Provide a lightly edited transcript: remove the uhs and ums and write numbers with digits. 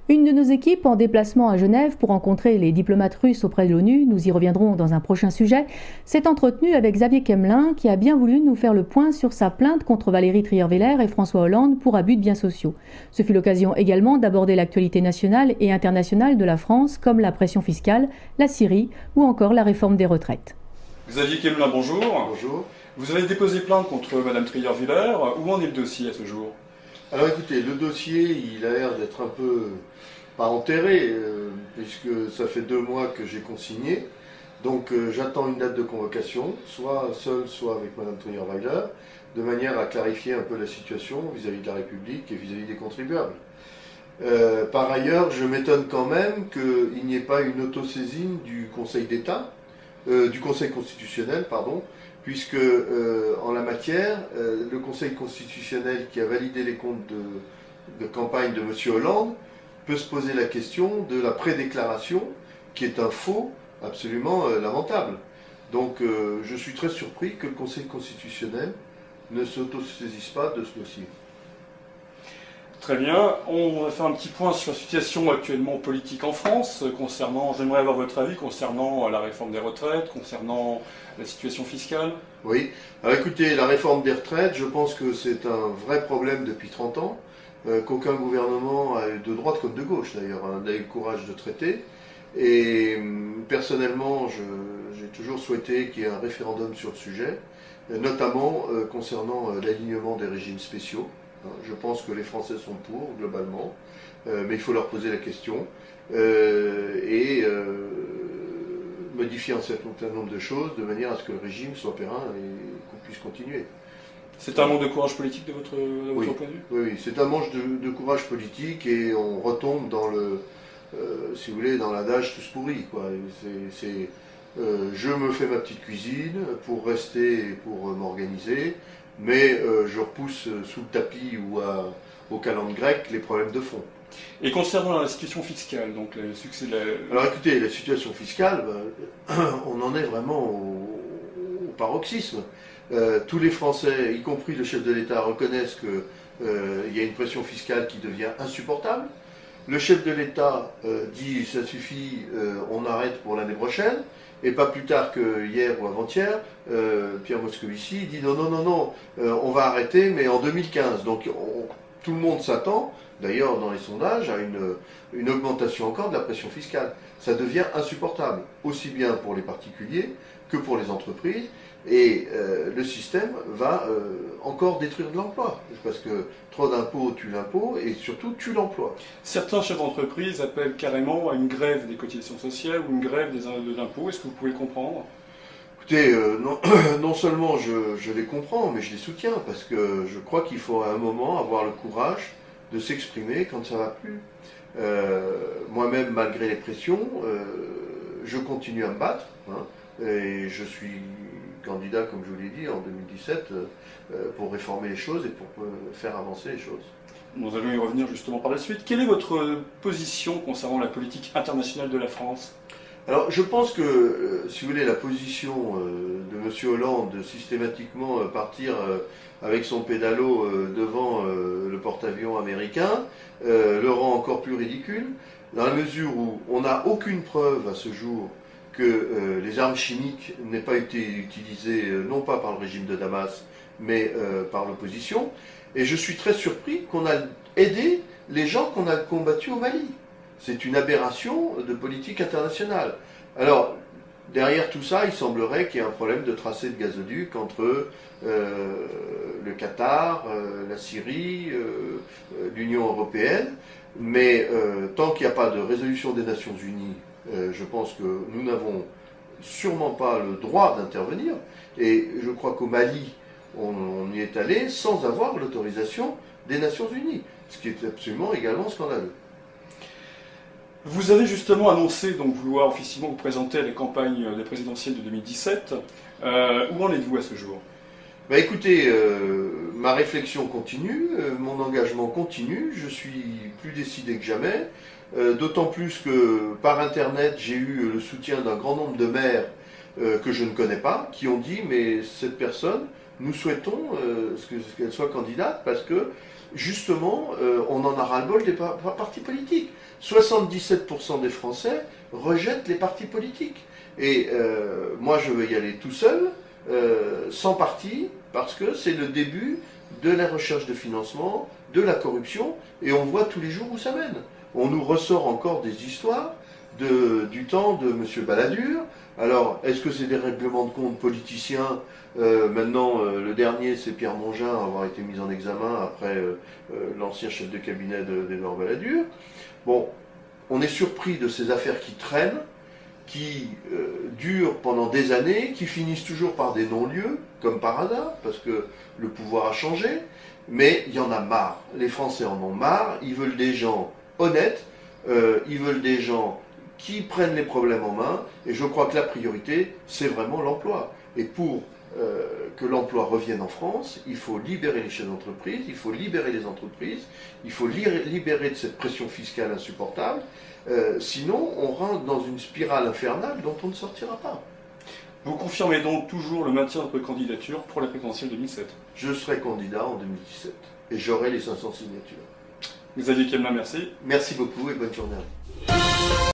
Une de nos équipes en déplacement à Genève pour rencontrer les diplomates russes auprès de l'ONU, nous y reviendrons dans un prochain sujet, s'est entretenue avec Xavier Kemmelin qui a bien voulu nous faire le point sur sa plainte contre Valérie Trierweiler et François Hollande pour abus de biens sociaux. Ce fut l'occasion également d'aborder l'actualité nationale et internationale de la France comme la pression fiscale, la Syrie ou encore la réforme des retraites. Xavier Kemmelin, bonjour. Bonjour. Vous avez déposé plainte contre Madame Trierweiler. Où en est le dossier à ce jour? Alors écoutez, le dossier, il a l'air d'être un peu, pas enterré, puisque ça fait 2 mois que j'ai consigné. Donc j'attends une date de convocation, soit seul, soit avec Madame Trierweiler, de manière à clarifier un peu la situation vis-à-vis de la République et vis-à-vis des contribuables. Par ailleurs, je m'étonne quand même qu'il n'y ait pas une autosaisine du Conseil d'État, du Conseil constitutionnel, pardon, puisque en la matière, le Conseil constitutionnel qui a validé les comptes de campagne de M. Hollande peut se poser la question de la prédéclaration, qui est un faux absolument lamentable. Donc je suis très surpris que le Conseil constitutionnel ne s'autosaisisse pas de ce dossier. Très bien. On va faire un petit point sur la situation actuellement politique en France, j'aimerais avoir votre avis concernant la réforme des retraites, concernant la situation fiscale. Oui. Alors écoutez, la réforme des retraites, je pense que c'est un vrai problème depuis 30 ans, qu'aucun gouvernement, de droite comme de gauche d'ailleurs, n'a eu le courage de traiter. Et personnellement, j'ai toujours souhaité qu'il y ait un référendum sur le sujet, notamment concernant l'alignement des régimes spéciaux. Je pense que les Français sont pour, globalement, mais il faut leur poser la question et modifier un certain nombre de choses de manière à ce que le régime soit périn et qu'on puisse continuer. C'est un manque de courage politique de votre point de vue? Oui, c'est un manque de courage politique et on retombe dans si vous voulez, dans l'adage tous pourris, quoi. Je me fais ma petite cuisine pour rester et pour m'organiser, mais je repousse sous le tapis ou au calendrier grec les problèmes de fond. Et concernant la situation fiscale, donc le succès de la... Alors écoutez, la situation fiscale, on en est vraiment au paroxysme. Tous les Français, y compris le chef de l'État, reconnaissent qu'il y a une pression fiscale qui devient insupportable. Le chef de l'État dit ça suffit, on arrête pour l'année prochaine. Et pas plus tard que hier ou avant-hier, Pierre Moscovici dit non, on va arrêter, mais en 2015. Donc tout le monde s'attend, d'ailleurs dans les sondages, à une augmentation encore de la pression fiscale. Ça devient insupportable, aussi bien pour les particuliers que pour les entreprises. Et le système va encore détruire de l'emploi, parce que trop d'impôts tue l'impôt et surtout tue l'emploi. Certains chefs d'entreprise appellent carrément à une grève des cotisations sociales ou une grève des impôts. Est-ce que vous pouvez le comprendre? Écoutez, non seulement je les comprends, mais je les soutiens, parce que je crois qu'il faut à un moment avoir le courage de s'exprimer quand ça ne va plus. Moi-même, malgré les pressions, je continue à me battre, et je suis candidat, comme je vous l'ai dit, en 2017, pour réformer les choses et pour faire avancer les choses. Nous allons y revenir justement par la suite. Quelle est votre position concernant la politique internationale de la France? Alors, je pense que, si vous voulez, la position de M. Hollande de systématiquement partir avec son pédalo devant le porte-avions américain le rend encore plus ridicule, dans la mesure où on n'a aucune preuve à ce jour que les armes chimiques n'aient pas été utilisées, non pas par le régime de Damas, mais par l'opposition. Et je suis très surpris qu'on a aidé les gens qu'on a combattus au Mali. C'est une aberration de politique internationale. Alors, derrière tout ça, il semblerait qu'il y ait un problème de tracé de gazoduc entre le Qatar, la Syrie, l'Union européenne. Mais tant qu'il n'y a pas de résolution des Nations Unies, je pense que nous n'avons sûrement pas le droit d'intervenir. Et je crois qu'au Mali, on y est allé sans avoir l'autorisation des Nations Unies, ce qui est absolument également scandaleux. Vous avez justement annoncé donc vouloir officiellement vous présenter à la campagne des présidentielles de 2017. Où en êtes-vous à ce jour? Écoutez, ma réflexion continue, mon engagement continue, je suis plus décidé que jamais, d'autant plus que par Internet j'ai eu le soutien d'un grand nombre de maires que je ne connais pas, qui ont dit mais cette personne nous souhaitons qu'elle soit candidate parce que, justement, on en a ras-le-bol des partis politiques. 77% des Français rejettent les partis politiques. Et moi, je veux y aller tout seul, sans parti, parce que c'est le début de la recherche de financement, de la corruption, et on voit tous les jours où ça mène. On nous ressort encore des histoires du temps de M. Balladur. Alors, est-ce que c'est des règlements de compte politiciens? Maintenant, le dernier, c'est Pierre Mongin, avoir été mis en examen après l'ancien chef de cabinet d'Édouard Balladur. Bon, on est surpris de ces affaires qui traînent, qui durent pendant des années, qui finissent toujours par des non-lieux, comme par hasard, parce que le pouvoir a changé, mais il y en a marre. Les Français en ont marre, ils veulent des gens honnêtes, ils veulent des gens qui prennent les problèmes en main, et je crois que la priorité, c'est vraiment l'emploi. Et pour que l'emploi revienne en France, il faut libérer les chefs d'entreprise, il faut libérer les entreprises, il faut libérer de cette pression fiscale insupportable, sinon on rentre dans une spirale infernale dont on ne sortira pas. Vous confirmez donc toujours le maintien de votre candidature pour la présidentielle 2007? Je serai candidat en 2017 et j'aurai les 500 signatures. Xavier Kemlin, merci. Merci beaucoup et bonne journée à vous.